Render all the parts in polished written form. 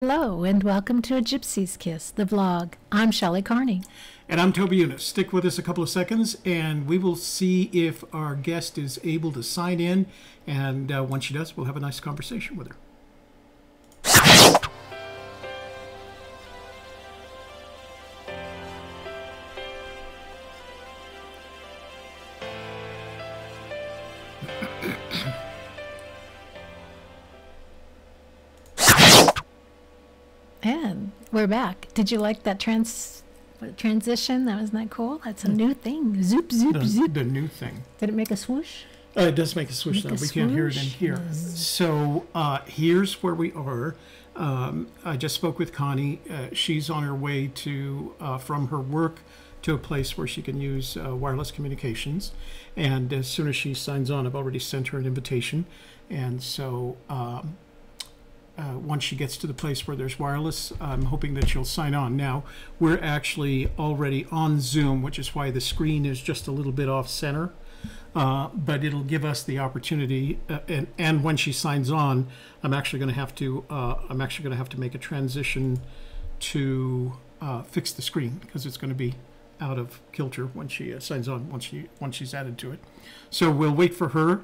Hello and welcome to A Gypsy's Kiss, the vlog. I'm Shelley Connie. And I'm Toby Eunice. Stick with us a couple of seconds and we will see if our guest is able to sign in. And once she does, we'll have a nice conversation with her. And we're back. Did you like that transition? That was not cool. That's a new thing. Zoop, zoop, zoop. The new thing. Did it make a swoosh? It does make a swoosh now. We can't hear it in here. So here's where we are. I just spoke with Connie. She's on her way to from her work to a place where she can use wireless communications. And as soon as she signs on, I've already sent her an invitation. And so once she gets to the place where there's wireless, I'm hoping that she'll sign on. Now, we're actually already on Zoom, which is why the screen is just a little bit off center. But it'll give us the opportunity, and when she signs on, I'm actually going to have to make a transition to fix the screen because it's going to be out of kilter when she signs on once she's added to it. So we'll wait for her.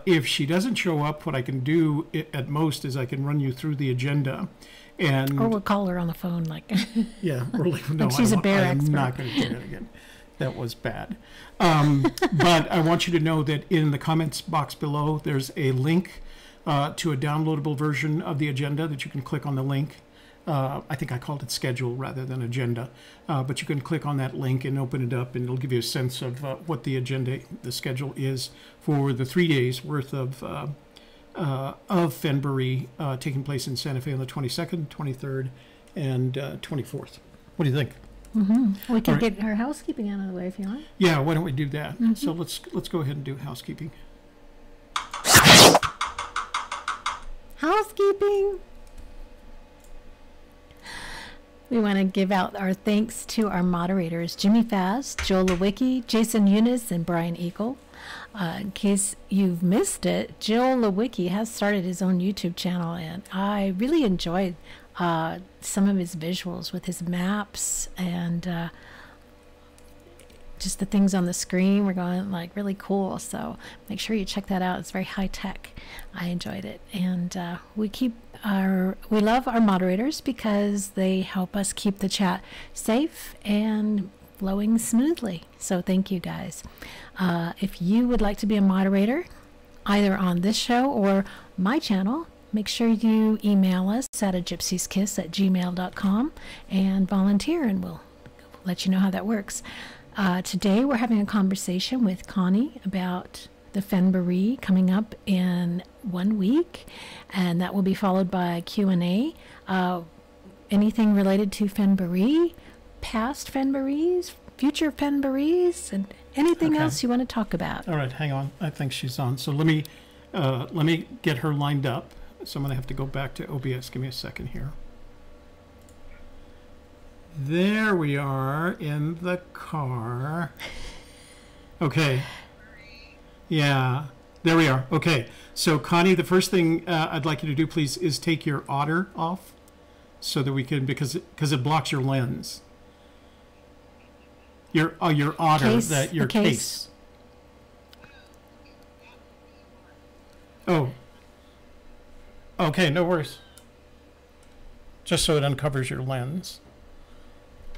If she doesn't show up, what I can do at most is I can run you through the agenda, or we'll call her on the phone, like yeah, or like, no, she's a bear expert. I'm not going to do that again. That was bad. But I want you to know that in the comments box below, there's a link to a downloadable version of the agenda that you can click on the link. I think I called it schedule rather than agenda, but you can click on that link and open it up and it'll give you a sense of what the schedule is for the 3 days worth of Fennboree taking place in Santa Fe on the 22nd, 23rd, and 24th. What do you think? Mm-hmm. We can get our housekeeping out of the way if you want. Yeah, why don't we do that? Mm-hmm. So let's go ahead and do housekeeping. Housekeeping. We want to give out our thanks to our moderators, Jimmy Fast, Joel Lewicki, Jason Eunice, and Brian Eagle. In case you've missed it, Joel Lewicki has started his own YouTube channel, and I really enjoyed some of his visuals with his maps and just the things on the screen were going like really cool. So make sure you check that out. It's very high tech. I enjoyed it, and we love our moderators because they help us keep the chat safe and flowing smoothly. So thank you guys. If you would like to be a moderator either on this show or my channel, make sure you email us at agypsieskiss@gmail.com and volunteer, and we'll let you know how that works. Today we're having a conversation with Connie about the Fenboree coming up in 1 week, and that will be followed by a Q&A. Anything related to Fenboree, past Fenborees, future Fenborees, and anything else you want to talk about. All right, hang on. I think she's on. So let me get her lined up. So I'm going to have to go back to OBS. Give me a second here. There we are in the car. Okay. Yeah, there we are. Okay. So Connie, the first thing I'd like you to do, please, is take your otter off so that we can, because it blocks your lens. Your otter, your case. Oh. Okay, no worries. Just so it uncovers your lens.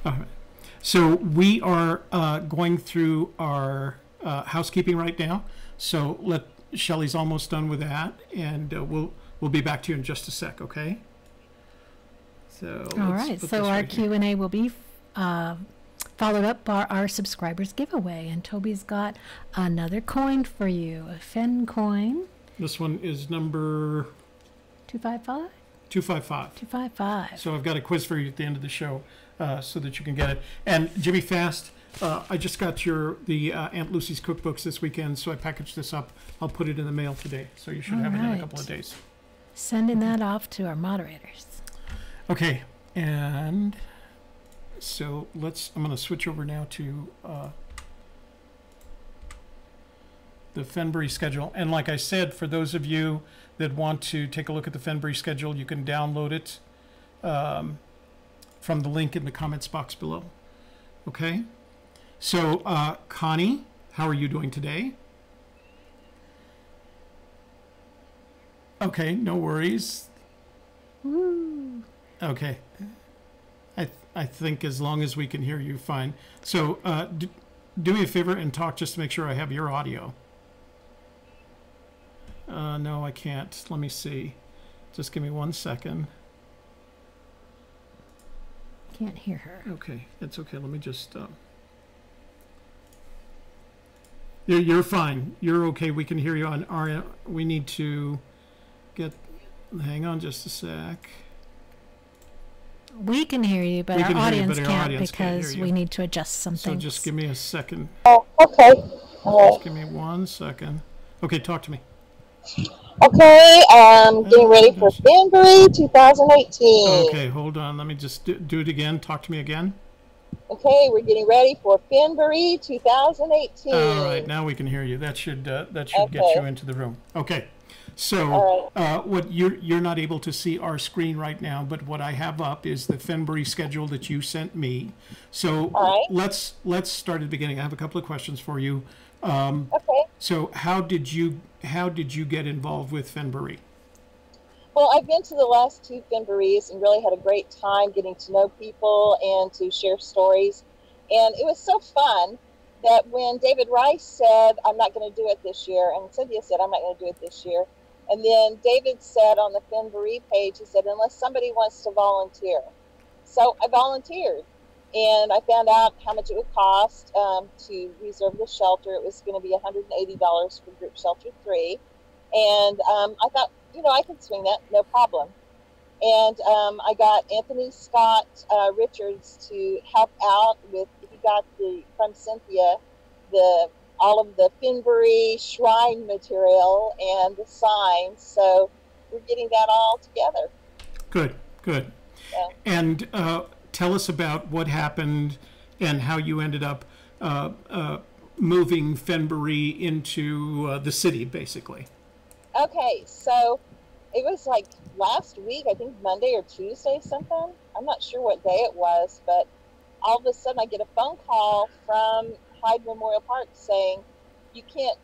All right. So we are going through our housekeeping right now. So Shelley's almost done with that, and we'll be back to you in just a sec. Okay. So all right. So our Q&A will be followed up by our subscribers giveaway, and Toby's got another coin for you, a Fenn coin. This one is number 255. 255. 255. So I've got a quiz for you at the end of the show, so that you can get it. And Jimmy Fast, I just got the Aunt Lucy's cookbooks this weekend, so I packaged this up. I'll put it in the mail today, so you should have it in a couple of days. Sending that off to our moderators. Okay, and so I'm going to switch over now to the Fennboree schedule. And like I said, for those of you that want to take a look at the Fennboree schedule, you can download it from the link in the comments box below. Okay? So, Connie, how are you doing today? Okay, no worries. Woo. Okay. I think as long as we can hear you, fine. So, do me a favor and talk just to make sure I have your audio. No, I can't. Let me see. Just give me 1 second. Can't hear her. Okay, it's okay. Let me just. You're fine. You're okay. We can hear you on our. We need to get. Hang on just a sec. We can hear you, but We our can hear you, audience but our can't audience can't because hear you. we need to adjust some So things. just give me a second. Oh, okay. All Just give me 1 second. Okay, talk to me. right. Okay, getting ready for Fenboree 2018. Okay, hold on. Let me just do it again. Talk to me again. Okay, we're getting ready for Fenboree 2018. All right, now we can hear you. That should get Okay. you into the room. Okay, so All what you're not able to see our screen right now, but what I have up is the Fennboree schedule that you sent me. So All right. let's start at the beginning. I have a couple of questions for you. Okay. So how did you get involved with Fennboree? Well, I've been to the last 2 Fenborees and really had a great time getting to know people and to share stories. And it was so fun that when David Rice said, I'm not going to do it this year, and Cynthia said, I'm not going to do it this year. And then David said on the Fenboree page, he said, unless somebody wants to volunteer. So I volunteered. And I found out how much it would cost to reserve the shelter. It was going to be $180 for group shelter 3. And I thought, I can swing that, no problem. And I got Anthony Scott Richards to help out with, he got from Cynthia, all of the Fenboree shrine material and the signs. So we're getting that all together. Good. Yeah. And tell us about what happened and how you ended up moving Fenboree into the city, basically. Okay, so it was like last week, I think Monday or Tuesday something. I'm not sure what day it was, but all of a sudden I get a phone call from Hyde Memorial Park saying, you can't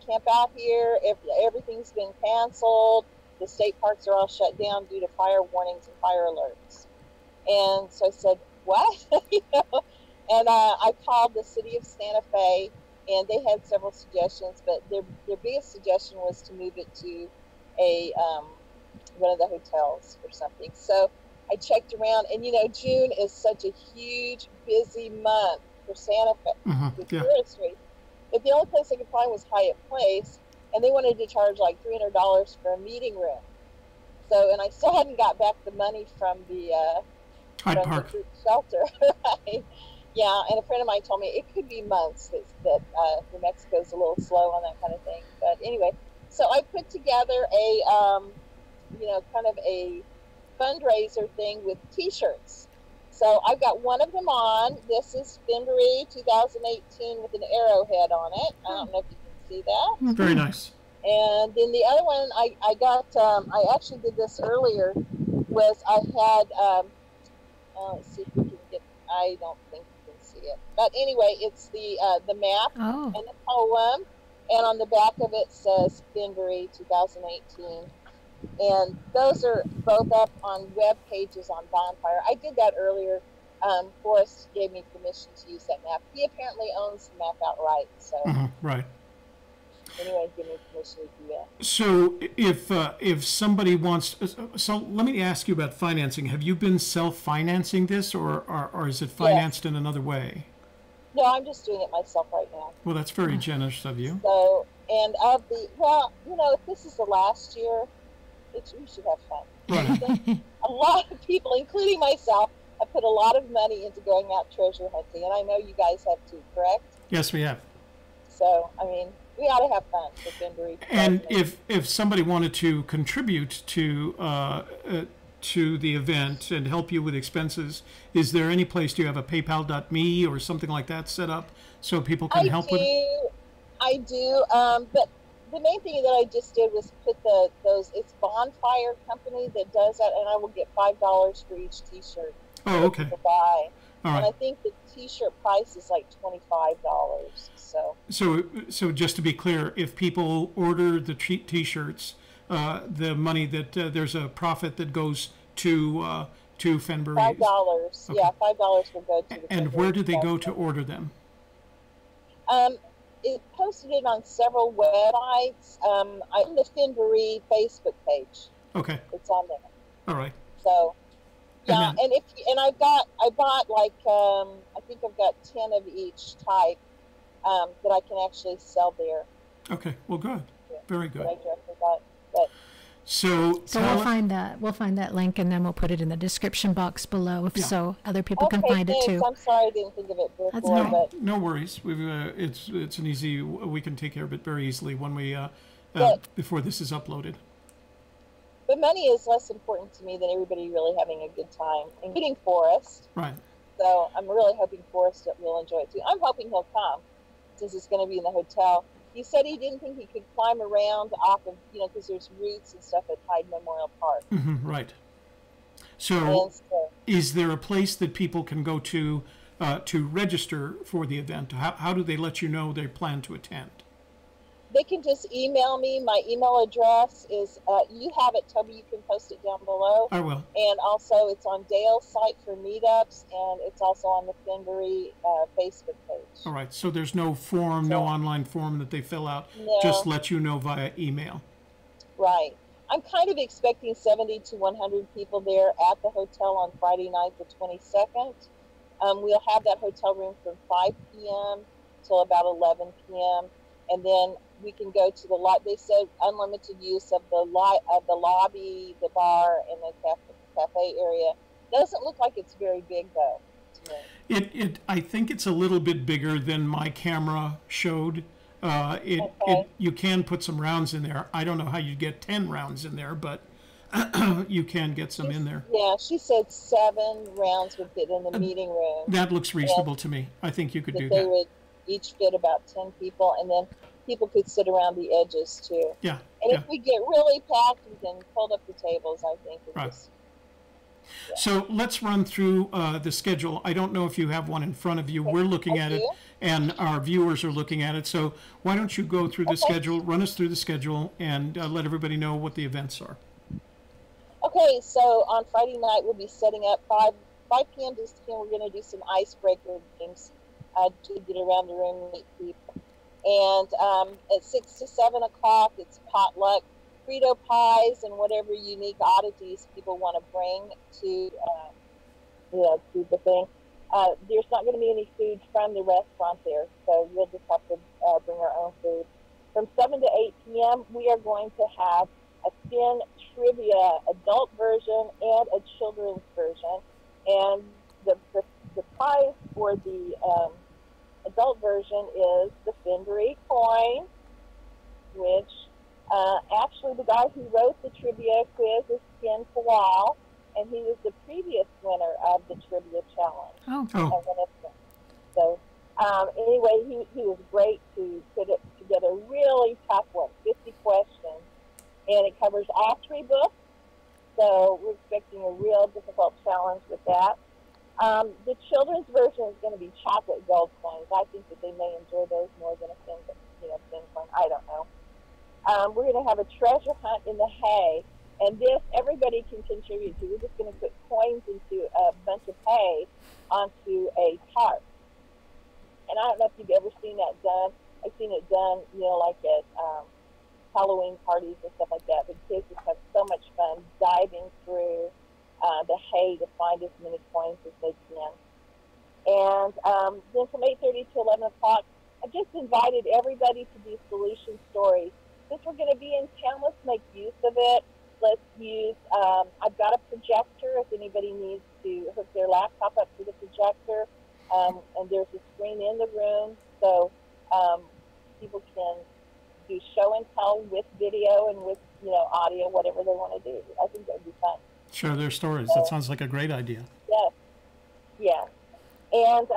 camp out here. Everything's been canceled. The state parks are all shut down due to fire warnings and fire alerts. And so I said, what? And I called the city of Santa Fe, and they had several suggestions, but their biggest suggestion was to move it to a one of the hotels or something. So I checked around, and June is such a huge, busy month for Santa Fe with touristry. But the only place I could find was Hyatt Place, and they wanted to charge like $300 for a meeting room. So, and I still hadn't got back the money from the Hyde Park. The group shelter, right? Yeah, and a friend of mine told me it could be months that New Mexico's a little slow on that kind of thing. But anyway, so I put together a, kind of a fundraiser thing with T-shirts. So I've got one of them on. This is Fenboree 2018 with an arrowhead on it. I don't know if you can see that. Very nice. And then the other one I got, I actually did this earlier, was I had, let's see if we can get, I don't think you can see it. But anyway, it's the map and the poem, and on the back of it says Fenboree 2018. And those are both up on web pages on Bonfire. I did that earlier. Forrest gave me permission to use that map. He apparently owns the map outright. So right. Anyway, give me permission to do that. So if somebody wants, so let me ask you about financing. Have you been self-financing this, or is it financed in another way? No, I'm just doing it myself right now. Well, that's very generous of you. So, and if this is the last year, we should have fun. Right. A lot of people, including myself, have put a lot of money into going out treasure hunting, and I know you guys have too, correct? Yes, we have. So, I mean, we ought to have fun with Fenboree. And if somebody wanted to contribute to the event and help you with expenses, is there any place, do you have a PayPal.me or something like that set up so people can help with it? I do, but the main thing that I just did was put it's Bonfire Company that does that, and I will get $5 for each T-shirt Oh, that okay. people buy. All And I right. think the T-shirt price is like $25. So just to be clear, if people order the T-shirts, the money that there's a profit that goes to Fenboree. $5. Okay. Yeah, $5 will go to the. And Fenboree where do they go Festival. to order them? It posted it on several websites. I'm the Fenboree Facebook page. Okay. It's on there. All right. So, yeah, And then, and I bought like I think I've got 10 of each type that I can actually sell there. okay. Well, good. Yeah, Very good. that I directly bought. But So we'll find that link, and then we'll put it in the description box below, Yeah. so other people can okay, find thanks. it too. I'm sorry I didn't think of it before, That's all right. but no worries. We've it's an easy. We can take care of it very easily when we Good. before this is uploaded. but money is less important to me than everybody really having a good time, including Forrest. Right. So I'm really hoping Forrest will enjoy it too. I'm hoping he'll come, since it's going to be in the hotel. He said he didn't think he could climb around off of, because there's roots and stuff at Hyde Memorial Park. Right. And So, so, is there a place that people can go to register for the event? How do they let you know they plan to attend? they can just email me. My email address is, you have it, Toby. You can post it down below. I will. And also, it's on Dale's site for meetups, and it's also on the Fenboree Facebook page. All right. So there's no form, no online form that they fill out. No. Just let you know via email. Right. I'm kind of expecting 70 to 100 people there at the hotel on Friday night, the 22nd. We'll have that hotel room from 5 p.m. till about 11 p.m. And then we can go to the lot. They said unlimited use of the lobby, the bar, and the cafe area. Doesn't look like it's very big though to me. I think it's a little bit bigger than my camera showed. You can put some rounds in there. I don't know how you get 10 rounds in there, but you can get some in there. Yeah, she said 7 rounds would fit in the meeting room. That looks reasonable to me. I think you could do They that. would each fit about 10 people, and then people could sit around the edges too. Yeah. And Yeah. if we get really packed, we can pull up the tables, I think. And Right. just, So let's run through the schedule. I don't know if you have one in front of you. We're looking at it, do. and our viewers are looking at it. So why don't you go through the schedule, run us through the schedule, and let everybody know what the events are. Okay, so on Friday night, we'll be setting up 5 p.m. to 10. We're going to do some icebreaker games to get around the room and meet people. And at 6 to 7 o'clock, it's potluck, Frito pies, and whatever unique oddities people want to bring to the thing. There's not going to be any food from the restaurant there, so we'll just have to bring our own food. From 7 to 8 p.m., we are going to have a Fenn trivia adult version and a children's version. And the prize for the adult version is the Fenboree coin, which actually the guy who wrote the trivia quiz is Ken Kowal, and he was the previous winner of the trivia challenge. Oh. So anyway, he was great to put it together. Really tough one, 50 questions, and it covers all 3 books. So we're expecting a real difficult challenge with that. The children's version is going to be chocolate gold coins. I think that they may enjoy those more than a thin coin. I don't know. We're going to have a treasure hunt in the hay, and this everybody can contribute to. We're just going to put coins into a bunch of hay onto a tarp. And I don't know if you've ever seen that done. I've seen it done, like at Halloween parties and stuff like that. The kids just have so much fun diving through the hay to find as many coins as they can. And then from 8:30 to 11 o'clock, I just invited everybody to do solution stories. Since we're going to be in town, let's make use of it. Let's use, I've got a projector if anybody needs to hook their laptop up to the projector. And there's a screen in the room, so people can do show and tell with video and with, audio, whatever they want to do. I think that would be fun. Share their stories. That sounds like a great idea. Yes. Yeah. And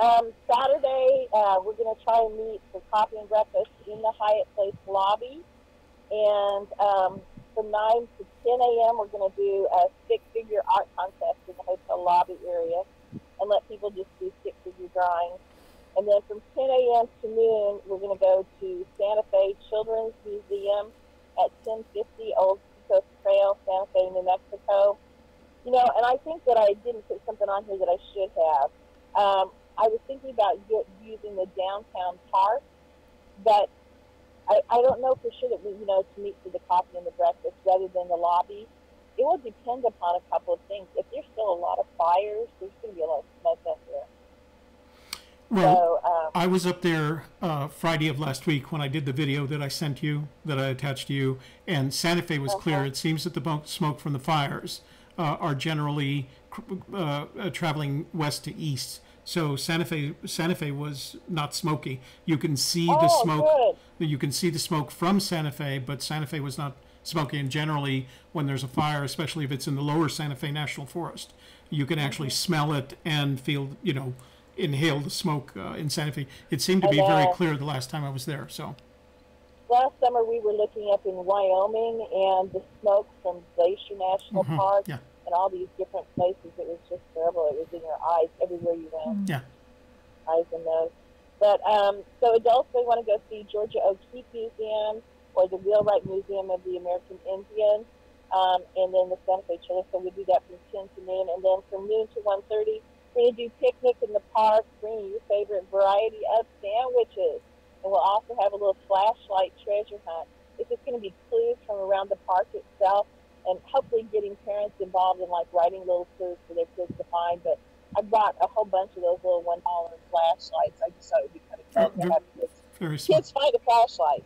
Saturday, we're going to try and meet for coffee and breakfast in the Hyatt Place lobby. And from 9 to 10 a.m., we're going to do a stick-figure art contest in the hotel lobby area and let people just do stick-figure drawings. And then from 10 a.m. to noon, we're going to go to Santa Fe Children's Museum at 1050 Old Seacoast Trail, Santa Fe, New Mexico. You know, and I think that I didn't put something on here that I should have. I was thinking about using the downtown park, but I don't know for sure that we, you know, to meet for the coffee and the breakfast rather than the lobby. It will depend upon a couple of things. If there's still a lot of fires, there's going to be a lot of smoke up there. Well, So, I was up there Friday of last week when I did the video that I sent you, that I attached to you, and Santa Fe was clear. It seems that the smoke from the fires are generally traveling west to east. So Santa Fe was not smoky. You can see the smoke. Good. You can see the smoke from Santa Fe, but Santa Fe was not smoky. And generally, when there's a fire, especially if it's in the lower Santa Fe National Forest, you can actually smell it and feel, you know, inhale the smoke in Santa Fe. It seemed to be very clear the last time I was there. So last summer we were looking up in Wyoming, and the smoke from Glacier National Park and all these different places, it was just terrible. It was in your eyes everywhere you went. Yeah. Eyes and nose. But so adults may want to go see Georgia O'Keeffe Museum or the Wheelwright Museum of the American Indian, and then the Santa Fe Children. So we do that from 10 to noon, and then from noon to 1:30, we're going to do picnic in the park, bring your favorite variety of sandwiches, and we'll also have a little flashlight treasure hunt. It's just going to be clues from around the park itself, and hopefully getting parents involved in like writing little clues for their kids to find. But I brought a whole bunch of those little $1 flashlights. I just thought it would be kind of fun to have kids find a flashlight.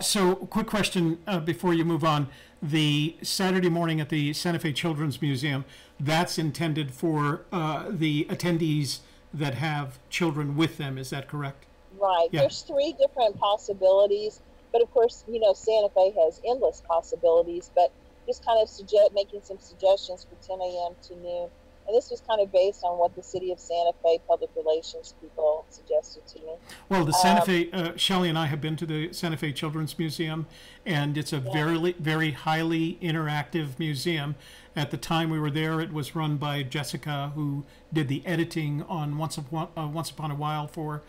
So, quick question before you move on. The Saturday morning at the Santa Fe Children's Museum, that's intended for the attendees that have children with them. Is that correct? Right. Yeah. There's 3 different possibilities, but of course, you know, Santa Fe has endless possibilities, but just kind of making some suggestions for 10 a.m. to noon. And this was kind of based on what the City of Santa Fe public relations people suggested to me. Well, the Santa Fe, Shelley and I have been to the Santa Fe Children's Museum, and it's a very, very highly interactive museum. At the time we were there, it was run by Jessica, who did the editing on Once Upon a While for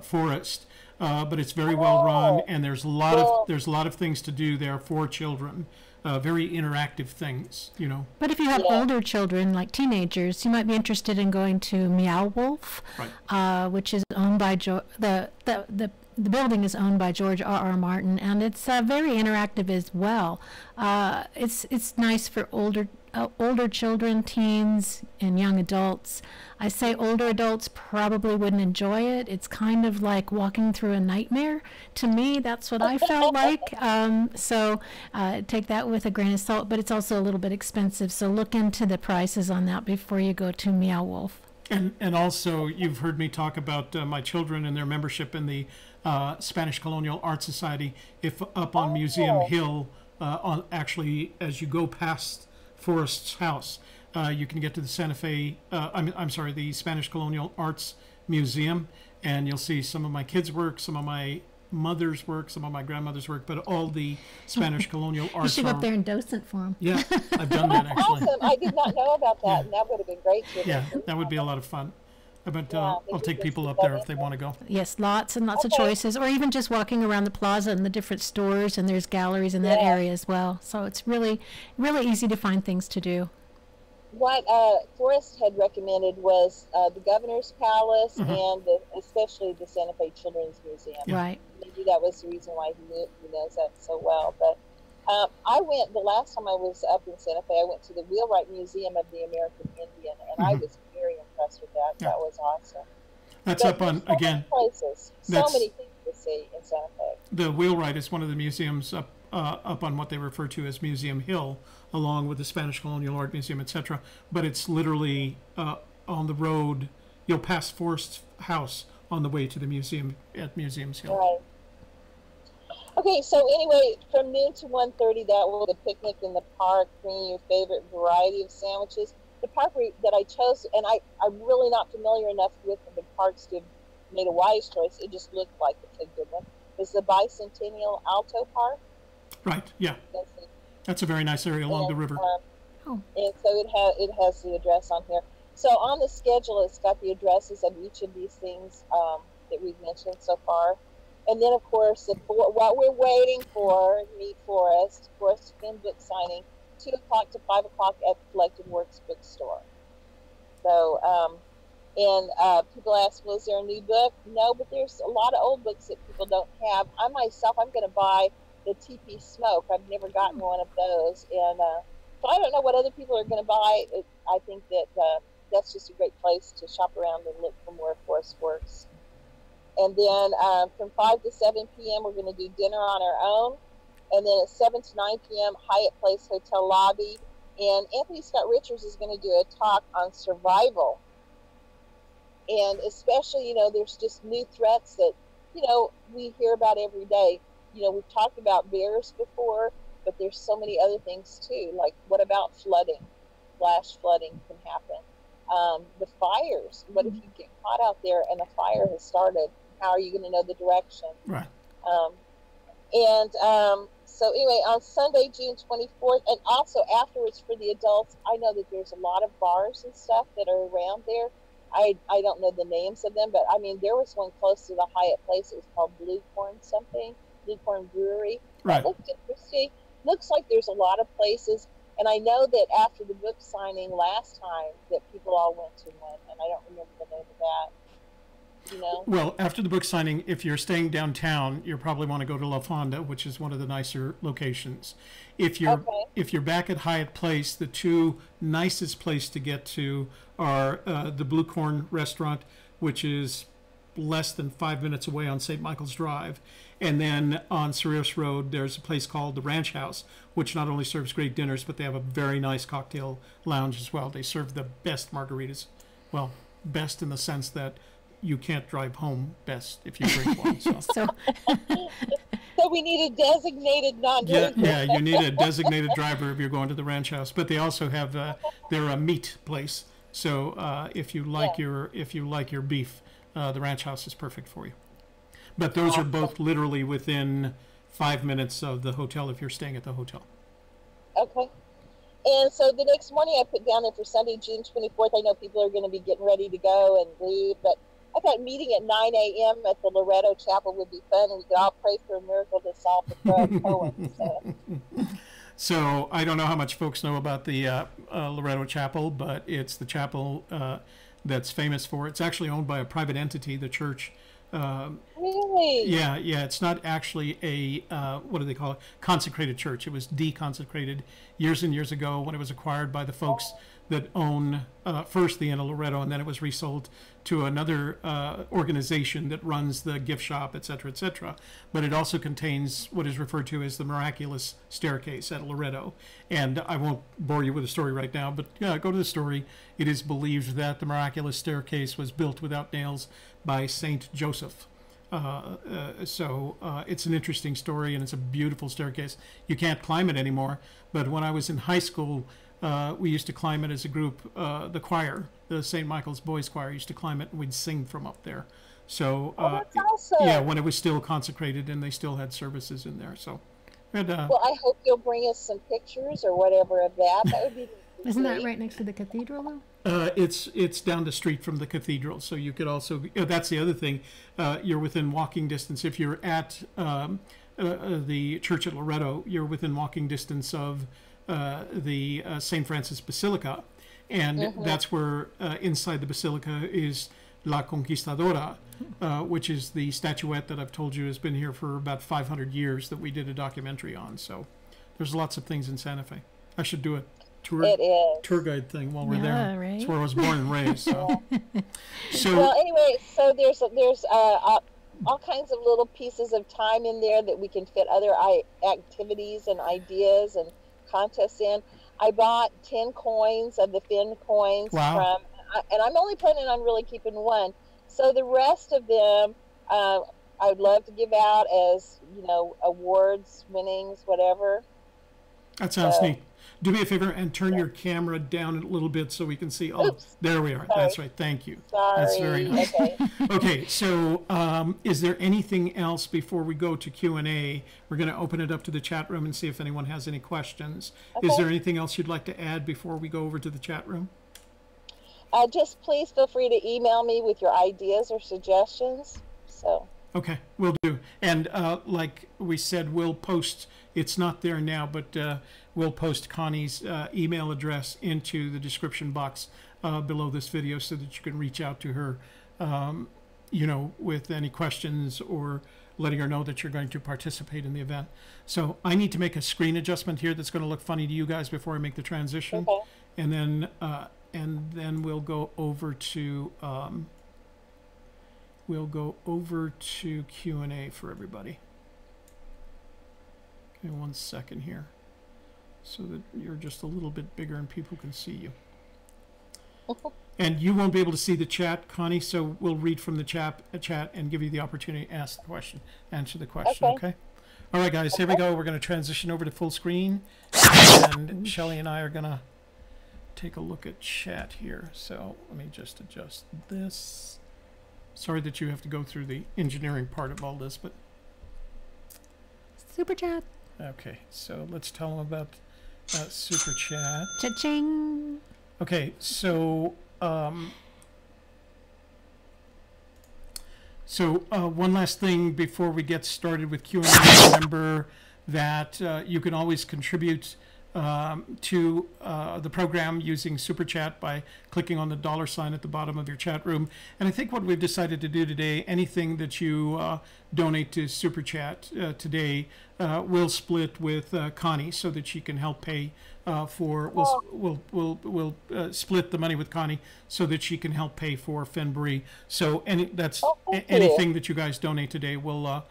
Forrest. But it's very well run, and there's a lot of things to do there for children. Very interactive things, you know. But if you have older children, like teenagers, you might be interested in going to Meow Wolf, which is owned by the building is owned by George R.R. Martin, and it's very interactive as well. It's nice for older children, teens, and young adults. I say older adults probably wouldn't enjoy it. It's kind of like walking through a nightmare. To me, that's what I felt like. So take that with a grain of salt, but it's also a little bit expensive. So look into the prices on that before you go to Meow Wolf. And also, you've heard me talk about my children and their membership in the Spanish Colonial Art Society. If up on Museum Hill, actually, as you go past Forrest's house, you can get to the Santa Fe, the Spanish Colonial Arts Museum, and you'll see some of my kids' work, some of my mother's work, some of my grandmother's work, but all the Spanish colonial arts. You should go up there and docent for them. Yeah, I've done that actually. Awesome. I did not know about that, and that would have been great to Yeah, that would be a lot of fun. But I'll take people up there if they want to go. Yes, lots and lots of choices, or even just walking around the plaza and the different stores, and there's galleries in that area as well. So it's really, really easy to find things to do. What Forrest had recommended was the Governor's Palace and especially the Santa Fe Children's Museum. Yeah. Right. Maybe that was the reason why he knows that so well. But I went, the last time I was up in Santa Fe, I went to the Wheelwright Museum of the American Indian, and I was very impressed with that. That was awesome. That's up on, again, places, so many things to see in Santa Fe. The Wheelwright is one of the museums up on what they refer to as Museum Hill, along with the Spanish Colonial Art Museum, etc. But it's literally on the road. You'll pass Forrest's house on the way to the museum at Museums Hill. Right. Okay, so anyway, from noon to 1:30, that was a picnic in the park, bringing your favorite variety of sandwiches. The park that I chose, and I'm really not familiar enough with the parks to have made a wise choice. It just looked like it's a good one. Was the Bicentennial Alto Park. Right. Yeah. That's a very nice area along the river. Oh. And so it has the address on here. So on the schedule, it's got the addresses of each of these things that we've mentioned so far. And then, of course, what we're waiting for, meet Forrest Fenn book signing, 2 o'clock to 5 o'clock at the Collected Works bookstore. So, people ask, well, is there a new book? No, but there's a lot of old books that people don't have. I myself, I'm going to buy the TP Smoke. I've never gotten one of those. And so I don't know what other people are going to buy. I think that that's just a great place to shop around and look for more Forrest works. And then from 5 to 7 p.m., we're going to do dinner on our own. And then at 7 to 9 p.m., Hyatt Place Hotel lobby. And Anthony Scott Richards is going to do a talk on survival. And especially, there's just new threats that, we hear about every day. We've talked about bears before, but there's so many other things too. Like, what about flooding? Flash flooding can happen. The fires. What if you get caught out there and a fire has started? How are you going to know the direction? Right. So anyway, on Sunday, June 24th, and also afterwards for the adults, I know that there's a lot of bars and stuff that are around there. I don't know the names of them, but I mean, there was one close to the Hyatt Place. It was called Blue Corn Brewery. Right. That looked interesting. Looks like there's a lot of places. And I know that after the book signing last time that people all went to one, and I don't remember the name of that. Well, after the book signing, if you're staying downtown, you probably want to go to La Fonda, which is one of the nicer locations. If you're back at Hyatt Place, the 2 nicest places to get to are the Blue Corn Restaurant, which is less than 5 minutes away on St. Michael's Drive. And then on Cerritos Road, there's a place called the Ranch House, which not only serves great dinners, but they have a very nice cocktail lounge as well. They serve the best margaritas. Well, best in the sense that you can't drive home best if you drink one. So, so we need a designated non-driver. Yeah, you need a designated driver if you're going to the Ranch House. But they also have they're a meat place. So if you like your beef, the Ranch House is perfect for you. But those are both literally within 5 minutes of the hotel if you're staying at the hotel. Okay. And so the next morning I put down there for Sunday, June 24th. I know people are going to be getting ready to go and leave, but I thought meeting at 9 a.m. at the Loretto Chapel would be fun, and we could all pray for a miracle to solve the poem. So I don't know how much folks know about the Loretto Chapel, but it's the chapel that's famous for. It's actually owned by a private entity, the church. Really? Yeah. It's not actually a, what do they call it? Consecrated church. It was deconsecrated years and years ago when it was acquired by the folks that own first the Inn of Loretto, and then it was resold to another organization that runs the gift shop, et cetera, et cetera. But it also contains what is referred to as the miraculous staircase at Loretto. And I won't bore you with the story right now, but go to the story. It is believed that the miraculous staircase was built without nails by Saint Joseph. So it's an interesting story, and it's a beautiful staircase. You can't climb it anymore, but when I was in high school, we used to climb it as a group. The choir, the St. Michael's Boys Choir, used to climb it, and we'd sing from up there. So that's awesome. Yeah, when it was still consecrated and they still had services in there. So, well, I hope you'll bring us some pictures or whatever of that. That would be. Isn't that right next to the cathedral, though? It's down the street from the cathedral, so you could also. That's the other thing. You're within walking distance. If you're at the church at Loretto, you're within walking distance of the St. Francis Basilica, and that's where inside the basilica is La Conquistadora, which is the statuette that I've told you has been here for about 500 years that we did a documentary on. So there's lots of things in Santa Fe. I should do a tour guide thing while we're there. Right? That's where I was born and raised. So, well, anyway, so there's all kinds of little pieces of time in there that we can fit other activities and ideas and contests in. I bought 10 coins of the Fenn coins and I'm only planning on really keeping one. So the rest of them, I would love to give out as, awards, winnings, whatever. That sounds neat. do me a favor and turn your camera down a little bit so we can see. Oh, Oops. there we are. Sorry. That's right. Thank you. Sorry. That's very nice. Okay. Okay, so is there anything else before we go to Q&A? We're going to open it up to the chat room and see if anyone has any questions. Okay. Is there anything else you'd like to add before we go over to the chat room? Just please feel free to email me with your ideas or suggestions. So. Okay, will do. And like we said, we'll post, it's not there now, but we'll post Connie's email address into the description box below this video so that you can reach out to her, you know, with any questions or letting her know that you're going to participate in the event. So I need to make a screen adjustment here that's going to look funny to you guys before I make the transition. Okay. And then we'll go over to Q&A for everybody. Okay, 1 second here, so that you're just a little bit bigger and people can see you. And you won't be able to see the chat, Connie, so we'll read from the chat and give you the opportunity to ask the question, answer the question, okay? All right, guys, here we go. We're going to transition over to full screen, and Shelley and I are going to take a look at chat here. So let me just adjust this. Sorry that you have to go through the engineering part of all this, but... Super chat. Okay, so let's tell them about Super Chat. Cha-ching. Okay, so one last thing before we get started with Q&A. Remember that you can always contribute to the program using Super Chat by clicking on the $ at the bottom of your chat room. And I think what we've decided to do today, anything that you donate to Super Chat today, we'll split with Connie so that she can help pay for. We'll split the money with Connie so that she can help pay for Fennboree. So anything that you guys donate today, we'll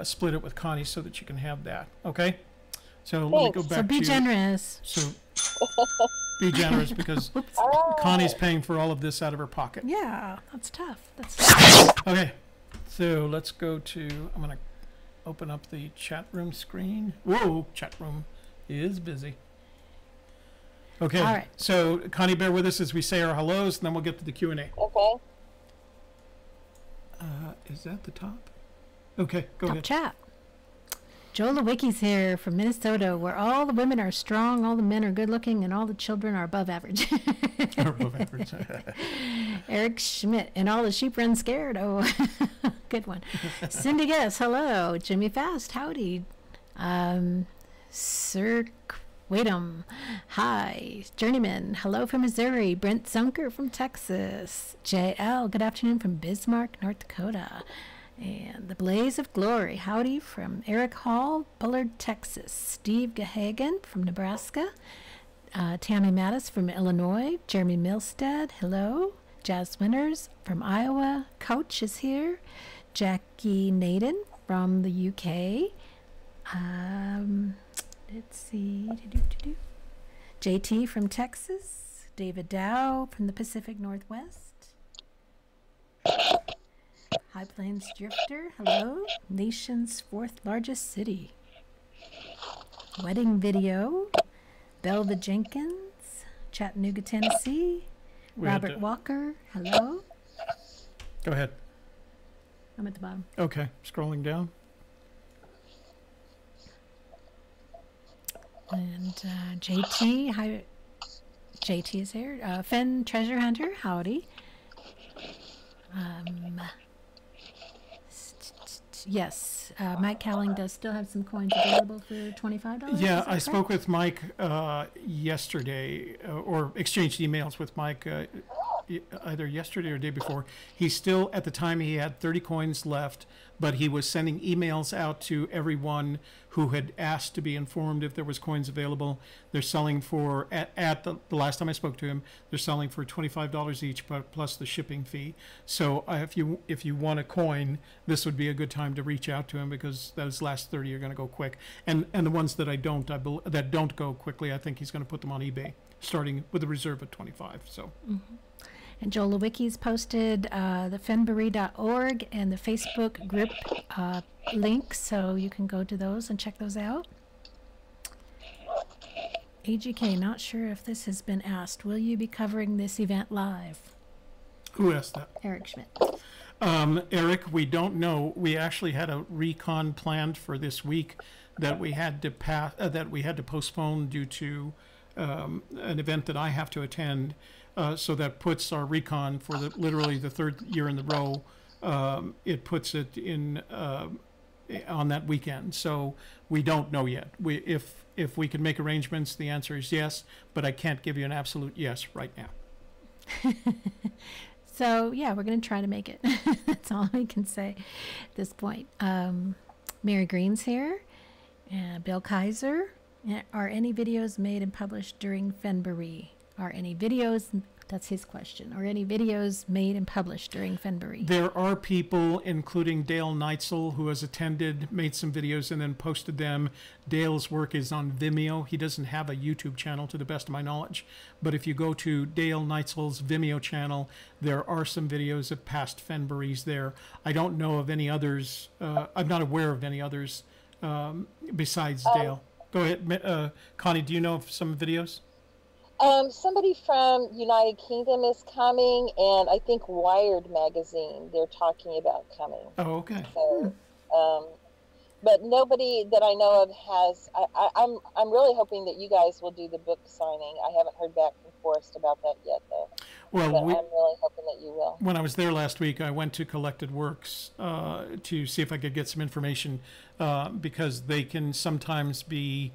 split it with Connie so that you can have that. Okay. So let me go back to be generous. So be generous because Connie's paying for all of this out of her pocket. Yeah, that's tough. That's tough. Okay, so let's go to, I'm going to open up the chat room screen. Whoa, chat room is busy. Okay, all right. So Connie, bear with us as we say our hellos, and then we'll get to the Q&A. Okay. Is that the top? Okay, go Top ahead. chat. Joe Lewicki's here from Minnesota, where all the women are strong, all the men are good looking, and all the children are above average. Above average. Eric Schmidt, and all the sheep run scared. Oh, good one. Cindy Guess, hello. Jimmy Fast, howdy. Sir Wadum, hi. Journeyman, hello from Missouri. Brent Zunker from Texas. JL, good afternoon from Bismarck, North Dakota. And the Blaze of Glory, howdy from Eric Hall, Bullard, Texas. Steve Gahagan from Nebraska. Tammy Mattis from Illinois. Jeremy Milstead, hello. Jazz Winters from Iowa. Coach is here. Jackie Naden from the UK. Let's see. JT from Texas. David Dow from the Pacific Northwest. High Plains Drifter, hello. Nation's 4th largest city. Wedding Video. Belva Jenkins, Chattanooga, Tennessee. Robert Walker, hello. Go ahead. I'm at the bottom. Okay, scrolling down. And JT, hi. JT is here. Fenn Treasure Hunter, howdy. Yes, Mike Cowling does still have some coins available for $25. Yeah, I spoke with Mike yesterday, or exchanged emails with Mike either yesterday or the day before. He still, at the time, he had 30 coins left, but he was sending emails out to everyone who had asked to be informed if there was coins available. They're selling for, at the last time I spoke to him, they're selling for $25 each, plus the shipping fee. So if you want a coin, this would be a good time to reach out to him, because those last 30 are going to go quick. And the ones that that don't go quickly, I think he's going to put them on eBay, starting with a reserve of 25. So. Mm-hmm. And Joel Lewicki's posted the Fennboree.org and the Facebook group links, so you can go to those and check those out. AGK, not sure if this has been asked. Will you be covering this event live? Who asked that? Eric Schmidt. Eric, we don't know. We actually had a recon planned for this week that we had to postpone due to an event that I have to attend. So that puts our recon for literally the third year in the row. It puts it in on that weekend. So we don't know yet. If we can make arrangements, the answer is yes, but I can't give you an absolute yes right now. So, yeah, we're going to try to make it. That's all I can say at this point. Mary Green's here. Bill Kaiser. Are any videos made and published during Fennboree? Are any videos, that's his question, are any videos made and published during Fennboree? There are people, including Dale Neitzel, who has attended, made some videos, and then posted them. Dale's work is on Vimeo. He doesn't have a YouTube channel, to the best of my knowledge. But if you go to Dale Neitzel's Vimeo channel, there are some videos of past Fennborees there. I don't know of any others. I'm not aware of any others besides Dale. Go ahead. Connie, do you know of some videos? Somebody from United Kingdom is coming, and I think Wired magazine, they're talking about coming. Oh, okay. So, but nobody that I know of has. I'm really hoping that you guys will do the book signing. I haven't heard back from Forrest about that yet, though. Well, but I'm really hoping that you will. When I was there last week, I went to Collected Works to see if I could get some information because they can sometimes be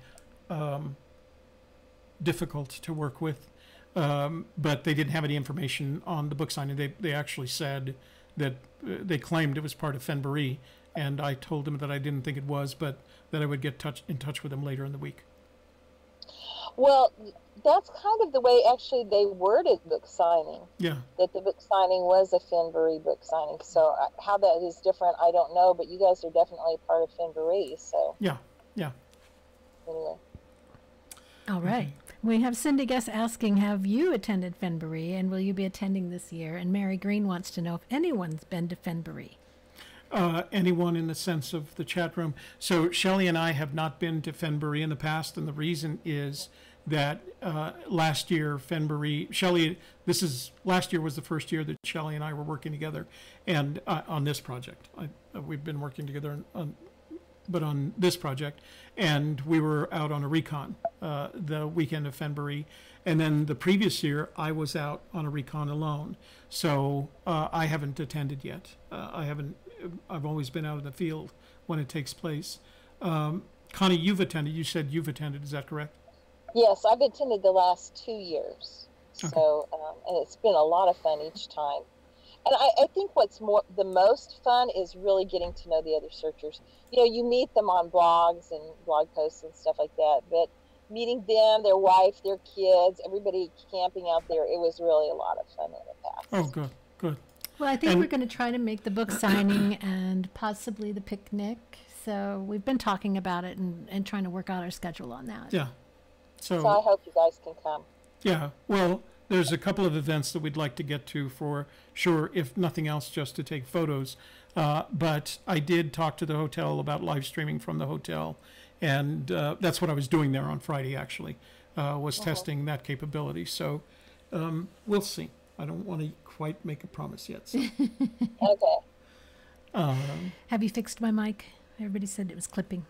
difficult to work with, but they didn't have any information on the book signing. They actually said that they claimed it was part of Fennboree, and I told them that I didn't think it was, but that I would get in touch with them later in the week. Well, that's kind of the way actually they worded book signing. Yeah. That the book signing was a Fennboree book signing. So how that is different, I don't know, but you guys are definitely a part of Fennboree. So yeah. Anyway. All right. We have Cindy Guess asking, have you attended Fennboree, and will you be attending this year? And Mary Green wants to know if anyone's been to Fennboree. Anyone in the sense of the chat room. So Shelley and I have not been to Fennboree in the past, and the reason is that last year Fennboree, last year was the first year that Shelley and I were working together, and on this project. We've been working together on this project, and we were out on a recon the weekend of Fennboree, and then the previous year I was out on a recon alone. So I haven't attended yet. I've always been out in the field when it takes place. Connie, you've attended. You said you've attended. Is that correct? Yes, I've attended the last 2 years. Okay. So, and it's been a lot of fun each time. And I think what's the most fun is really getting to know the other searchers. You know, you meet them on blogs and blog posts and stuff like that, but meeting them, their wife, their kids, everybody camping out there, it was really a lot of fun in the past. Oh, good. Well, I think we're going to try to make the book signing and possibly the picnic. So we've been talking about it and trying to work out our schedule on that. Yeah. So I hope you guys can come. Yeah. Well, there's a couple of events that we'd like to get to for sure, if nothing else, just to take photos. But I did talk to the hotel about live streaming from the hotel. And that's what I was doing there on Friday, actually, was testing that capability. So we'll see. I don't want to quite make a promise yet. So. Okay. Have you fixed my mic? Everybody said it was clipping.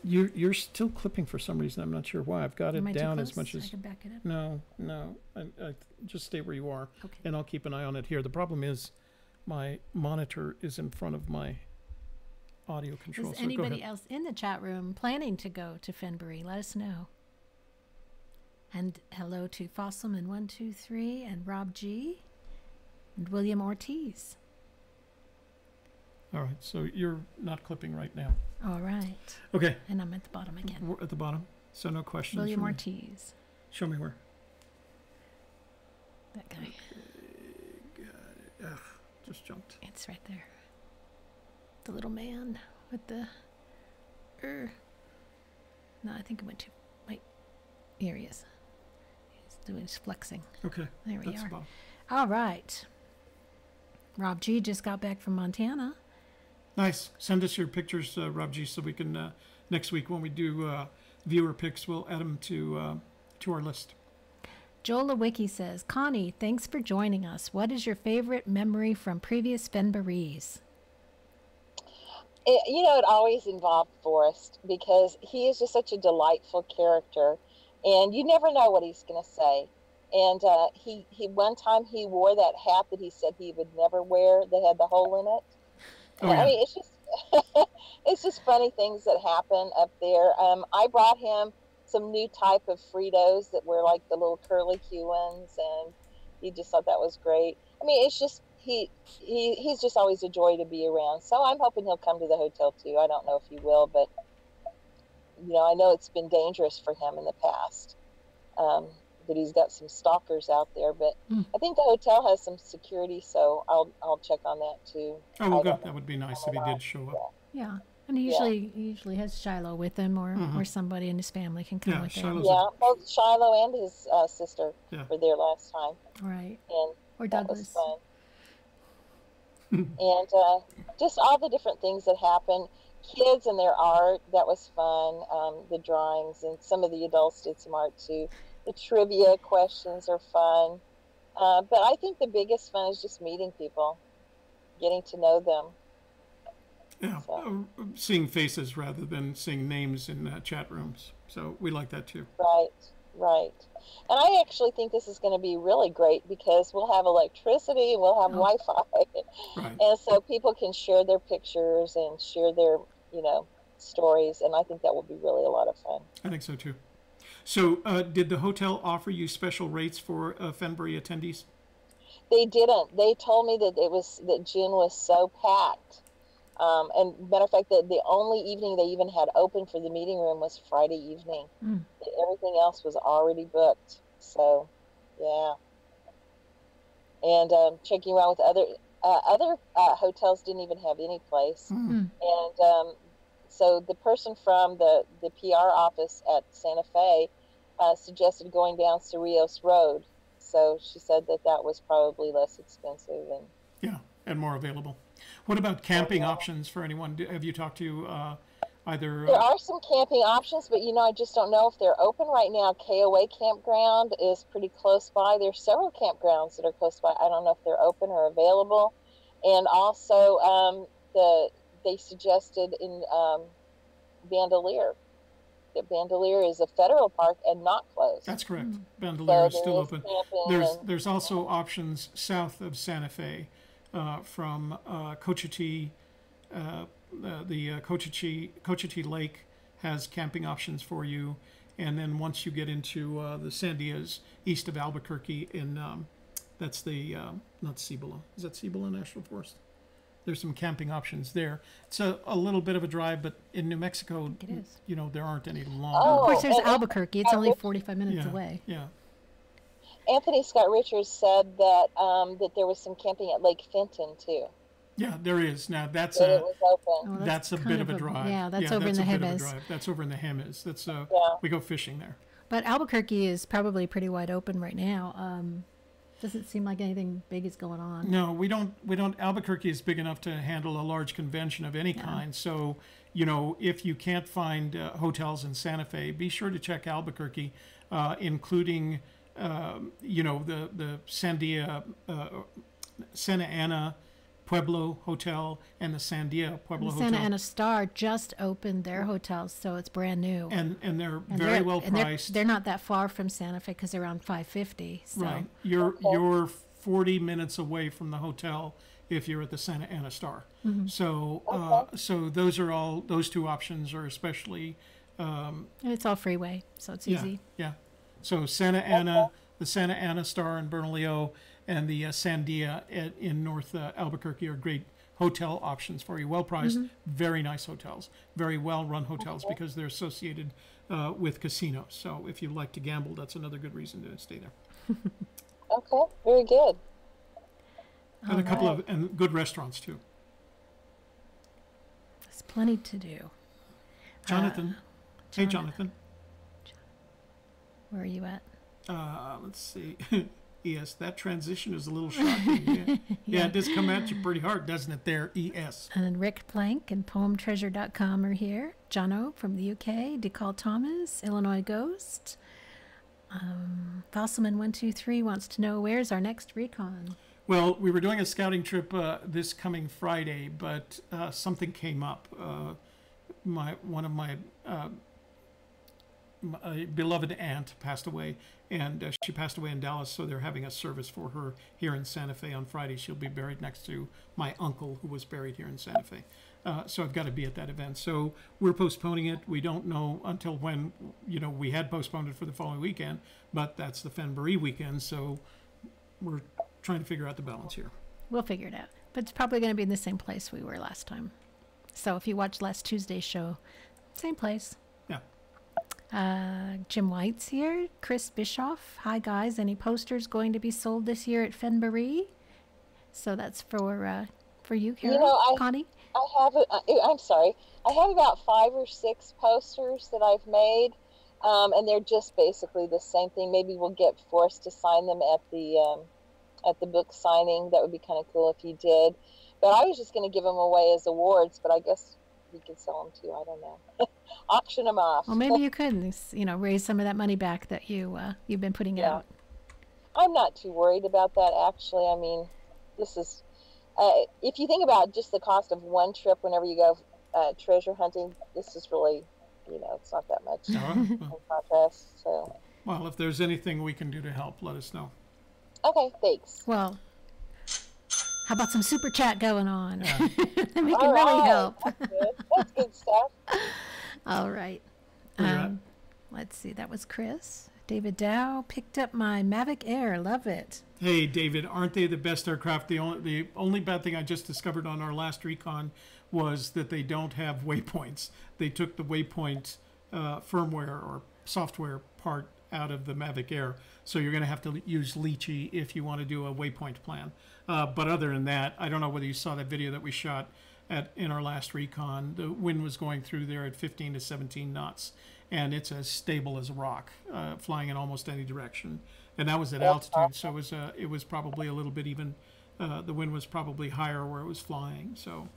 You're still clipping for some reason. I'm not sure why. I've got it down as much as. I can back it up. No. I just stay where you are, okay. And I'll keep an eye on it here. The problem is, my monitor is in front of my audio control. Is anybody else in the chat room planning to go to Fennboree? Let us know. And hello to Fossilman123 and Rob G. and William Ortiz. All right, so you're not clipping right now. All right. Okay. And I'm at the bottom again. We're at the bottom, so no questions. William Ortiz. Show me where. That guy. Okay, got it. Ugh, just jumped. It's right there. The little man with the. No, I think it went to. Wait, here he is. He's doing his flexing. Okay. There we are. All right. Rob G just got back from Montana. Nice. Send us your pictures, Rob G, so we can next week when we do viewer picks, we'll add them to to our list. Joel Lewicki says, Connie, thanks for joining us. What is your favorite memory from previous Fenborees? It always involved Forrest because he is just such a delightful character, and you never know what he's going to say. And he one time he wore that hat that he said he would never wear that had the hole in it. Oh, yeah. I mean, it's just it's just funny things that happen up there. I brought him some new type of Fritos that were like the little curly Q ones, and he just thought that was great. I mean, it's just he's just always a joy to be around. So I'm hoping he'll come to the hotel too. I don't know if he will, but I know it's been dangerous for him in the past. That he's got some stalkers out there, but I think the hotel has some security, so I'll check on that too. Oh, well, good. That would be nice if he did show up. Yeah. And he usually has Shiloh with him, or somebody in his family can come with him. Both Shiloh and his sister were there last time. Right. And or Douglas. That was fun. And just all the different things that happen. Kids and their art, that was fun. The drawings, and some of the adults did some art too. The trivia questions are fun. But I think the biggest fun is just meeting people, getting to know them. Yeah, so. Seeing faces rather than seeing names in chat rooms. So we like that too. Right. And I actually think this is going to be really great because we'll have electricity and we'll have Wi-Fi. Right. And so people can share their pictures and share their, stories. And I think that will be really a lot of fun. I think so too. So did the hotel offer you special rates for Fennboree attendees? They didn't. They told me that June was so packed. And matter of fact, the only evening they even had open for the meeting room was Friday evening. Everything else was already booked. So, yeah. And checking around with other hotels didn't even have any place. And so the person from the PR office at Santa Fe suggested going down Cerrillos Road. So she said that was probably less expensive and more available. What about camping options for anyone? Have you talked to either? There are some camping options, but I just don't know if they're open right now. KOA campground is pretty close by. There's several campgrounds that are close by. I don't know if they're open or available. And also, they suggested in Bandelier. That Bandelier is a federal park and not closed. That's correct. Bandelier is still open. There's and, also options south of Santa Fe. From Cochiti, the Cochiti Lake has camping options for you, and then once you get into the Sandias east of Albuquerque, that's the not Cibola. Is that Cibola National Forest? There's some camping options there. It's a little bit of a drive, but in New Mexico, it is. There aren't any long. Of course, there's Albuquerque. It's only 45 minutes away. Yeah. Anthony Scott Richards said that that there was some camping at Lake Fenton too. Yeah, there is. Now that's it was open. That's a bit of a drive. Yeah, that's over in the Hemes. That's over in the Hemes. That's we go fishing there. But Albuquerque is probably pretty wide open right now. Doesn't seem like anything big is going on. No, we don't. Albuquerque is big enough to handle a large convention of any kind. So, if you can't find hotels in Santa Fe, be sure to check Albuquerque, including the Sandia, Santa Ana Pueblo Hotel and the Sandia Pueblo Hotel. Santa Ana Star just opened their hotels, so it's brand new. And they're very well priced. They're not that far from Santa Fe because they're around 550. So. Right. You're 40 minutes away from the hotel if you're at the Santa Ana Star. So so those two options are especially. And it's all freeway, so it's easy. Yeah. So Santa Ana, the Santa Ana Star in Bernalillo, and the Sandia in North Albuquerque are great hotel options for you. Well priced, very nice hotels, very well run hotels because they're associated with casinos. So if you like to gamble, that's another good reason to stay there. Okay, very good. And a couple of good restaurants too. There's plenty to do. Jonathan. Hey, Jonathan. Where are you at? Let's see. Yes, that transition is a little shocking. Yeah, it does come at you pretty hard, doesn't it there, ES? And Rick Plank and PoemTreasure.com are here. Jono from the UK, DeCall Thomas, Illinois Ghost, Fossilman123 wants to know, where's our next recon? Well, we were doing a scouting trip this coming Friday, but something came up. One of my beloved aunt passed away, and she passed away in Dallas, so they're having a service for her here in Santa Fe on Friday. She'll be buried next to my uncle, who was buried here in Santa Fe. So I've got to be at that event. So we're postponing it. We don't know until when. We had postponed it for the following weekend, but that's the Fennboree weekend, so we're trying to figure out the balance here. We'll figure it out. But it's probably going to be in the same place we were last time. So if you watched last Tuesday's show, same place. Yeah. Jim White's here. Chris Bischoff. Hi, guys. Any posters going to be sold this year at Fenboree? So that's for you, Carol. Connie? I'm sorry. I have about 5 or 6 posters that I've made, and they're just basically the same thing. Maybe we'll get Forrest to sign them at the book signing. That would be kind of cool if he did. But I was just going to give them away as awards, but I guess we could sell them too. I don't know. Auction them off. Well, maybe you could, raise some of that money back that you've been putting out. I'm not too worried about that, actually. I mean, this is, if you think about just the cost of one trip whenever you go treasure hunting, this is really, it's not that much in contrast. So. Well, if there's anything we can do to help, let us know. Okay, thanks. Well, how about some super chat going on? Yeah. We can really help. That's good stuff. All right. Let's see. That was Chris. David Dow picked up my Mavic Air. Love it. Hey, David, aren't they the best aircraft? The only bad thing I just discovered on our last recon was that they don't have waypoints. They took the waypoint firmware or software part out of the Mavic Air. So you're going to have to use Leachy if you want to do a waypoint plan. But other than that, I don't know whether you saw that video that we shot in our last recon. The wind was going through there at 15 to 17 knots, and it's as stable as a rock, flying in almost any direction. And that was at altitude, so it was probably a little bit even. The wind was probably higher where it was flying. So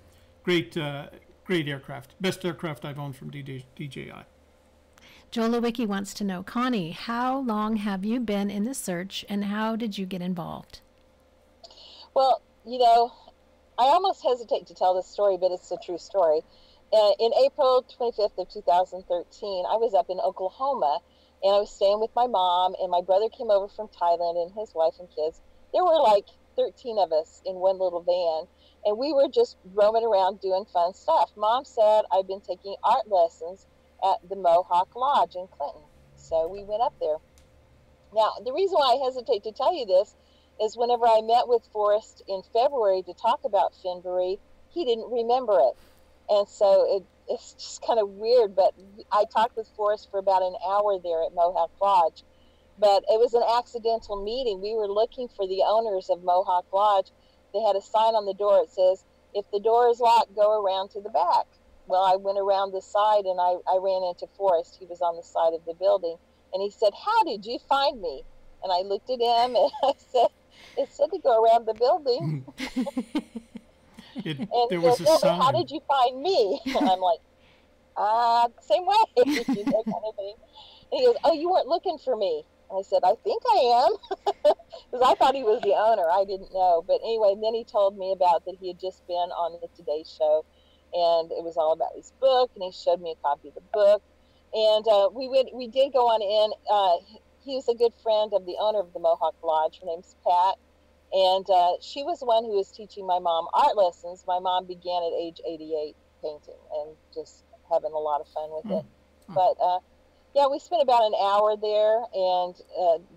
great aircraft. Best aircraft I've owned from DJI. Joel Lewicki wants to know, Connie, how long have you been in the search, and how did you get involved? Well, I almost hesitate to tell this story, but it's a true story. In April 25th of 2013, I was up in Oklahoma, and I was staying with my mom, and my brother came over from Thailand, and his wife and kids. There were like 13 of us in one little van, and we were just roaming around doing fun stuff. Mom said I'd been taking art lessons at the Mohawk Lodge in Clinton, so we went up there. Now, the reason why I hesitate to tell you this is whenever I met with Forrest in February to talk about Fenboree, he didn't remember it. And so it's just kind of weird, but I talked with Forrest for about an hour there at Mohawk Lodge. But it was an accidental meeting. We were looking for the owners of Mohawk Lodge. They had a sign on the door. It says, if the door is locked, go around to the back. Well, I went around the side, and I ran into Forrest. He was on the side of the building. And he said, how did you find me? And I looked at him, and I said, it said to go around the building. There was a sign. How did you find me? And I'm like, same way, kind of thing. And he goes, oh, you weren't looking for me. And I said, I think I am, because I thought he was the owner. I didn't know. But anyway, then he told me about that he had just been on the Today Show, and it was all about his book, and he showed me a copy of the book. And we did go on in. He's a good friend of the owner of the Mohawk Lodge. Her name's Pat. And she was the one who was teaching my mom art lessons. My mom began at age 88 painting and just having a lot of fun with it. But yeah, we spent about an hour there and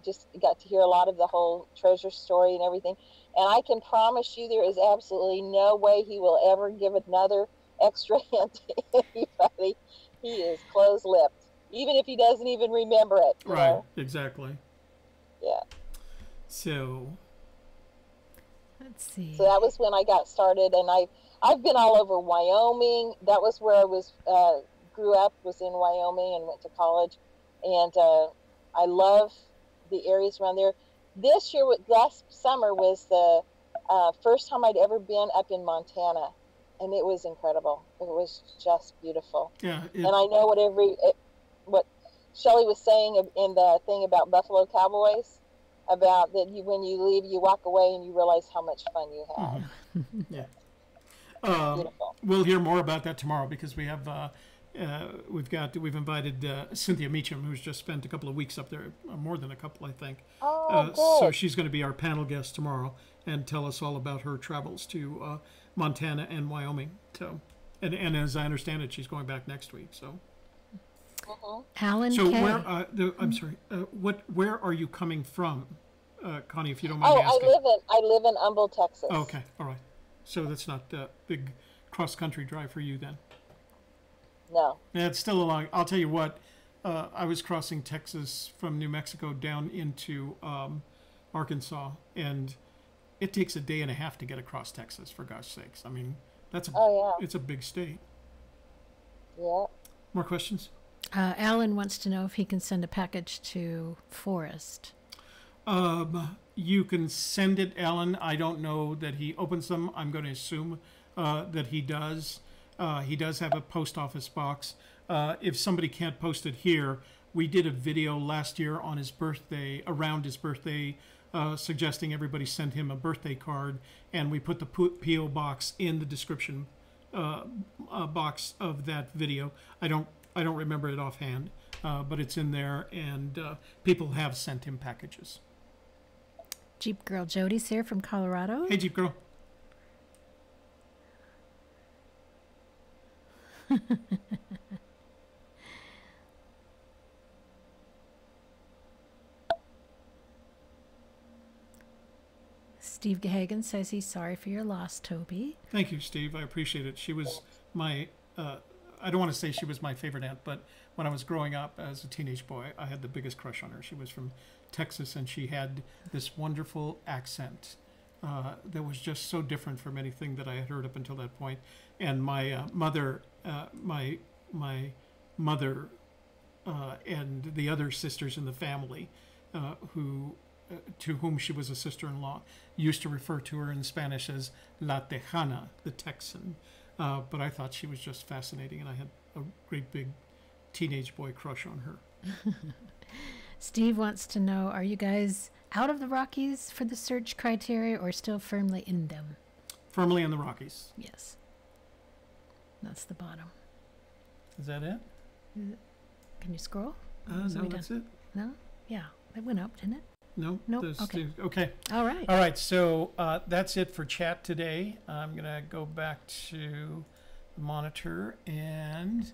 just got to hear a lot of the whole treasure story and everything. And I can promise you there is absolutely no way he will ever give another extra hint to anybody. He is close-lipped, even if he doesn't even remember it. Right, know? Exactly. Yeah. So... Let's see. So that was when I got started, and I've been all over Wyoming. That was where I was grew up, was in Wyoming, and went to college. And I love the areas around there. This year, last summer, was the first time I'd ever been up in Montana, and it was incredible. It was just beautiful. Yeah. And I know what Shelley was saying in the thing about Buffalo Cowboys, about that when you leave, you walk away and you realize how much fun you had. Yeah. Beautiful. We'll hear more about that tomorrow because we have we've invited Cynthia Meacham, who's just spent a couple of weeks up there, more than a couple, I think. Good. So she's going to be our panel guest tomorrow and tell us all about her travels to Montana and Wyoming. So, and as I understand it, she's going back next week. So. Alan So Kay. where? I'm sorry. Where are you coming from, Connie? If you don't mind me asking. I live in Humble, Texas. Oh, okay. All right. So that's not a big cross-country drive for you then. No. Yeah, it's still a long. I'll tell you what. I was crossing Texas from New Mexico down into Arkansas, and it takes a day and a half to get across Texas. For gosh sakes, I mean that's it's a big state. Yeah. More questions? Alan wants to know if he can send a package to Forrest. You can send it, Alan. I don't know that he opens them. I'm going to assume that he does. He does have a post office box. If somebody can't post it here, we did a video last year on his birthday, around his birthday, suggesting everybody send him a birthday card, and we put the P.O. box in the description box of that video. I don't remember it offhand, but it's in there, and people have sent him packages. Jeep Girl Jody's here from Colorado. Hey, Jeep Girl. Steve Gahagan says he's sorry for your loss, Toby. Thank you, Steve. I appreciate it. She was my, I don't want to say she was my favorite aunt, but when I was growing up as a teenage boy, I had the biggest crush on her. She was from Texas, and she had this wonderful accent that was just so different from anything that I had heard up until that point. And my mother, my mother and the other sisters in the family to whom she was a sister-in-law, used to refer to her in Spanish as La Tejana, the Texan. But I thought she was just fascinating, and I had a great big teenage boy crush on her. Steve wants to know, are you guys out of the Rockies for the search criteria or still firmly in them? Firmly in the Rockies. Yes. That's the bottom. Is that it? Can you scroll? No, that's it. No? Yeah. It went up, didn't it? No? Nope. Okay. Okay. All right. All right. So that's it for chat today. I'm going to go back to the monitor. And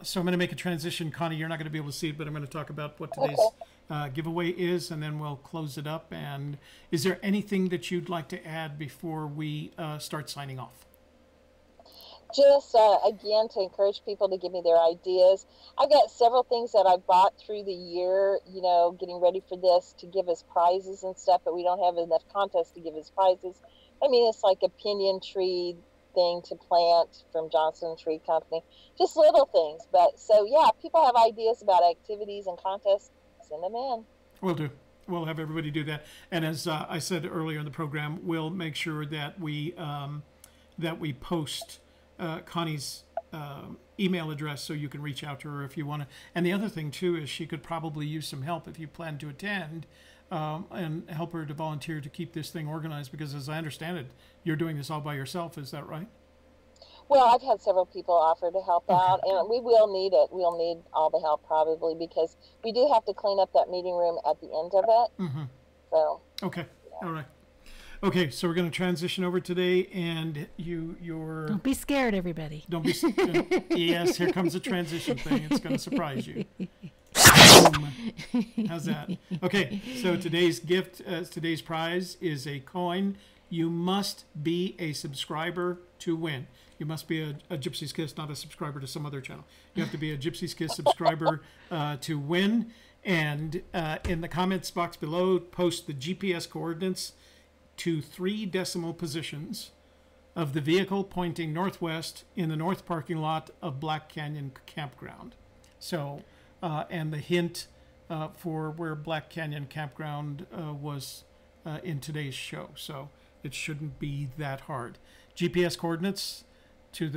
so I'm going to make a transition. Connie, you're not going to be able to see it, but I'm going to talk about what today's giveaway is, and then we'll close it up. And is there anything that you'd like to add before we start signing off? Just, again, to encourage people to give me their ideas. I've got several things that I bought through the year, getting ready for this to give us prizes and stuff, but we don't have enough contests to give us prizes. I mean, it's like a pinyon tree thing to plant from Johnson Tree Company. Just little things. But so, yeah, if people have ideas about activities and contests, send them in. Will do. We'll have everybody do that. And as I said earlier in the program, we'll make sure that we post Connie's email address so you can reach out to her if you want to. And the other thing, too, is she could probably use some help if you plan to attend and help her to volunteer to keep this thing organized, because as I understand it, you're doing this all by yourself. Is that right? Well, I've had several people offer to help out, and we will need it. We'll need all the help probably, because we do have to clean up that meeting room at the end of it. Mm-hmm. So. Okay. Yeah. All right. Okay, so we're going to transition over today, and you're... Don't be scared, everybody. Don't be... Yes, here comes the transition thing. It's going to surprise you. Boom. How's that? Okay, so today's gift, today's prize is a coin. You must be a subscriber to win. You must be a Gypsy Kiss, not a subscriber to some other channel. You have to be a Gypsy Kiss subscriber to win. And in the comments box below, post the GPS coordinates to 3 decimal positions of the vehicle pointing northwest in the north parking lot of Black Canyon Campground. So, and the hint for where Black Canyon Campground was in today's show. So it shouldn't be that hard. GPS coordinates to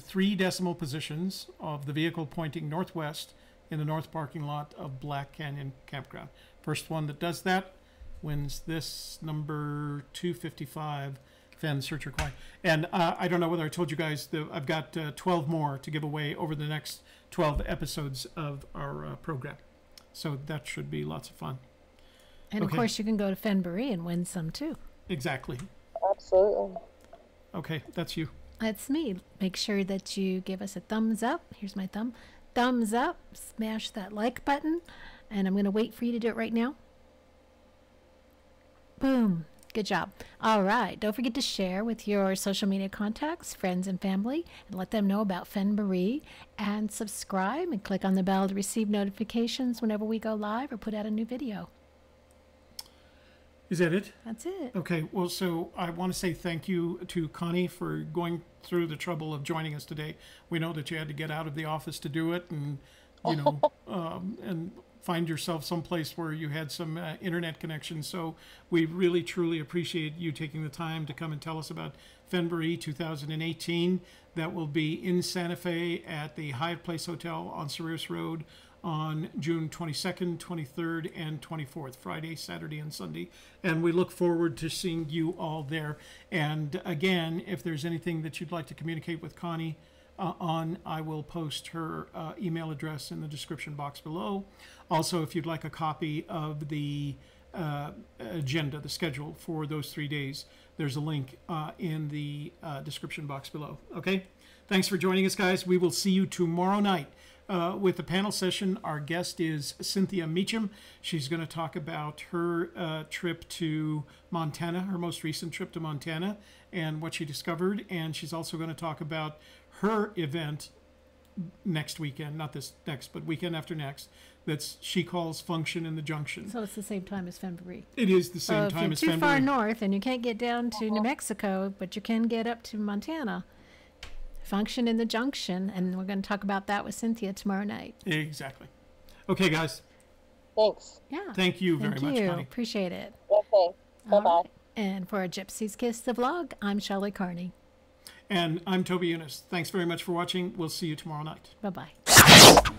3 decimal positions of the vehicle pointing northwest in the north parking lot of Black Canyon Campground. First one that does that wins this number 255 Fenn Searcher coin. And I don't know whether I told you guys that I've got 12 more to give away over the next 12 episodes of our program. So that should be lots of fun. And of course, you can go to Fennboree and win some too. Exactly. Absolutely. Okay, that's you. That's me. Make sure that you give us a thumbs up. Here's my thumb. Thumbs up. Smash that like button. And I'm going to wait for you to do it right now. Boom. Good job. All right. Don't forget to share with your social media contacts, friends, and family, and let them know about Fennboree. And subscribe and click on the bell to receive notifications whenever we go live or put out a new video. Is that it? That's it. Okay, well, so I want to say thank you to Connie for going through the trouble of joining us today. We know that you had to get out of the office to do it, and and find yourself someplace where you had some internet connection. So we really, truly appreciate you taking the time to come and tell us about Fenboree 2018. That will be in Santa Fe at the Hyatt Place Hotel on Cyrus Road on June 22nd, 23rd, and 24th, Friday, Saturday, and Sunday. And we look forward to seeing you all there. And again, if there's anything that you'd like to communicate with Connie on, I will post her email address in the description box below. Also, if you'd like a copy of the agenda, the schedule for those 3 days, there's a link in the description box below. Okay? Thanks for joining us, guys. We will see you tomorrow night. With the panel session, our guest is Cynthia Meacham. She's going to talk about her trip to Montana, her most recent trip to Montana, and what she discovered. And she's also going to talk about her event next weekend, not this next, but weekend after next, that's she calls Function in the Junction. So it's the same time as Fennboree. It is the same time as Fennboree. If you're too far north and you can't get down to New Mexico, but you can get up to Montana, Function in the Junction, and we're going to talk about that with Cynthia tomorrow night. Exactly. Okay, guys. Thanks. Yeah. Thank you very much, Connie. Appreciate it. Okay. Bye-bye. Right. And for Gypsy's Kiss, the vlog, I'm Shelley Carney. And I'm Toby Eunice. Thanks very much for watching. We'll see you tomorrow night. Bye-bye.